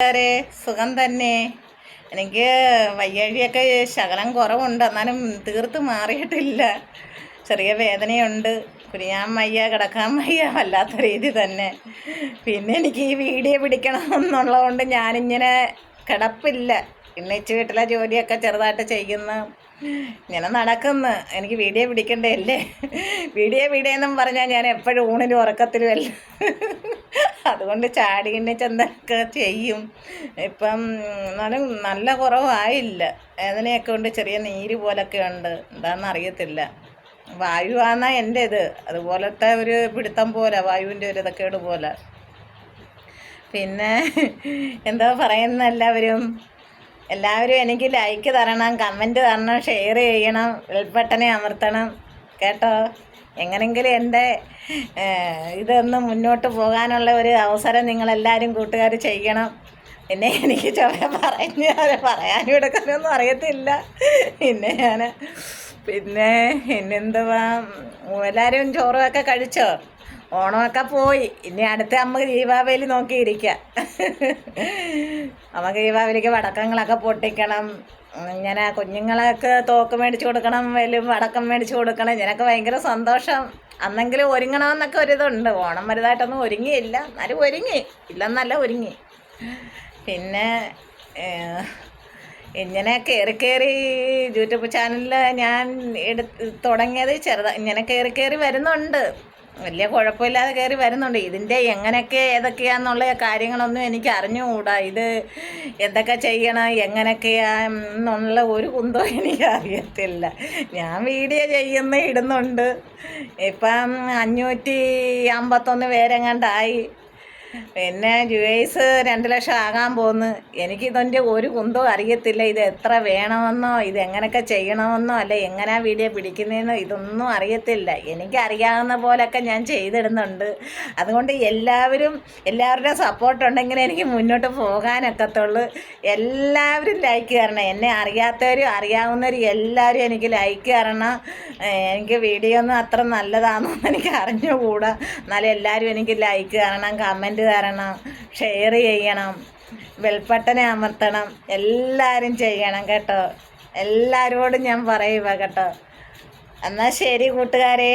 കൂട്ടുകാരെ സുഖം തന്നെ. എനിക്ക് വയ്യാഴിയൊക്കെ ശകലം കുറവുണ്ട്, എന്നാലും തീർത്ത് മാറിയിട്ടില്ല. ചെറിയ വേദനയുണ്ട്, കുനിയാൻ വയ്യ, കിടക്കാൻ വയ്യ, വല്ലാത്ത രീതി തന്നെ. പിന്നെ എനിക്ക് ഈ വീഡിയോ പിടിക്കണം എന്നുള്ളതുകൊണ്ട് ഞാനിങ്ങനെ കിടപ്പില്ല. ഇന്നിച്ച് വീട്ടിലെ ജോലിയൊക്കെ ചെറുതായിട്ട് ചെയ്യുന്നു, ഇങ്ങനെ നടക്കുന്നു. എനിക്ക് വീഡിയോ പിടിക്കണ്ടേ അല്ലേ? വീഡിയോ എന്നും പറഞ്ഞാൽ ഞാൻ എപ്പോഴും ഊണിലും ഉറക്കത്തിലും അല്ല. അതുകൊണ്ട് ചാടി ചെന്നൊക്കെ ചെയ്യും. ഇപ്പം എന്നാലും നല്ല കുറവായില്ല. വേദനയൊക്കെ ഉണ്ട്, ചെറിയ നീര് പോലൊക്കെ ഉണ്ട്, എന്താണെന്ന് അറിയത്തില്ല. വായുവാണ് എൻ്റെ ഇത്, അതുപോലത്തെ ഒരു പിടുത്തം പോലെ, വായുവിൻ്റെ ഒരു ഇതൊക്കെയോട് പോലെ. പിന്നെ എന്തോ പറയുന്ന എല്ലാവരും എനിക്ക് ലൈക്ക് തരണം, കമൻറ്റ് തരണം, ഷെയർ ചെയ്യണം, ബെൽബട്ടനെ അമർത്തണം കേട്ടോ. എങ്ങനെങ്കിലും എൻ്റെ ഇതൊന്ന് മുന്നോട്ട് പോകാനുള്ള ഒരു അവസരം നിങ്ങളെല്ലാവരും കൂട്ടുകാർ ചെയ്യണം. പിന്നെ എനിക്ക് പറയാനും എടുക്കാനൊന്നും അറിയത്തില്ല. പിന്നെ പിന്നെന്തുവാ, എല്ലാവരും ചോറൊക്കെ കഴിച്ചോ? ഓണമൊക്കെ പോയി, ഇനി അടുത്ത നമുക്ക് ദീപാവലി നോക്കിയിരിക്കുക. നമുക്ക് ദീപാവലിക്ക് പടക്കങ്ങളൊക്കെ പൊട്ടിക്കണം. ഇങ്ങനെ കുഞ്ഞുങ്ങളൊക്കെ തോക്ക് മേടിച്ച് കൊടുക്കണം, വലിയ പടക്കം മേടിച്ച് കൊടുക്കണം. ഇതിനൊക്കെ ഭയങ്കര സന്തോഷം. അന്നെങ്കിലും ഒരുങ്ങണമെന്നൊക്കെ ഒരിതുണ്ട്. ഓണം വലുതായിട്ടൊന്നും ഒരുങ്ങിയില്ല, എന്നാലും ഇല്ലെന്നല്ല ഒരുങ്ങി. പിന്നെ ഇങ്ങനെ കയറി യൂട്യൂബ് ചാനലിൽ ഞാൻ തുടങ്ങിയത് ഇങ്ങനെ കയറി വരുന്നുണ്ട്. വലിയ കുഴപ്പമില്ലാതെ കയറി വരുന്നുണ്ട്. ഇതിൻ്റെ എങ്ങനെയൊക്കെ ഏതൊക്കെയാന്നുള്ള കാര്യങ്ങളൊന്നും എനിക്ക് അറിഞ്ഞുകൂടാ. ഇത് എന്തൊക്കെ ചെയ്യണം, എങ്ങനെയൊക്കെയാന്നുള്ള ഒരു കുന്തവും എനിക്ക് അറിയത്തില്ല. ഞാൻ വീഡിയോ ഇടുന്നുണ്ട്. ഇപ്പം 551 പേരെങ്ങാണ്ടായി. പിന്നെ വ്യൂവേഴ്സ് 2 ലക്ഷം ആകാൻ പോകുന്നു. എനിക്കിതിൻ്റെ ഒരു കുന്തവും അറിയത്തില്ല. ഇത് എത്ര വേണമെന്നോ, ഇത് എങ്ങനെയൊക്കെ ചെയ്യണമെന്നോ, അല്ല എങ്ങനെയാണ് വീഡിയോ പിടിക്കുന്നതെന്നോ ഇതൊന്നും അറിയത്തില്ല. എനിക്കറിയാവുന്ന പോലൊക്കെ ഞാൻ ചെയ്തിടുന്നുണ്ട്. അതുകൊണ്ട് എല്ലാവരുടെയും സപ്പോർട്ട് ഉണ്ടെങ്കിൽ എനിക്ക് മുന്നോട്ട് പോകാനൊക്കത്തുള്ളൂ. എല്ലാവരും ലൈക്ക് തരണം. എന്നെ അറിയാത്തവരും അറിയാവുന്നവരും എല്ലാവരും എനിക്ക് ലൈക്ക് തരണം. എനിക്ക് വീഡിയോ ഒന്നും അത്ര നല്ലതാണെന്നൊന്നും എനിക്ക് അറിഞ്ഞുകൂടാ. എന്നാലും എല്ലാവരും എനിക്ക് ലൈക്ക് തരണം, കമൻറ്റ് തരണം, ഷെയർ ചെയ്യണം, ബെൽബട്ടനെ അമർത്തണം. എല്ലാവരും ചെയ്യണം കേട്ടോ. എല്ലാവരോടും ഞാൻ പറയുക കേട്ടോ. എന്നാൽ ശരി കൂട്ടുകാരെ.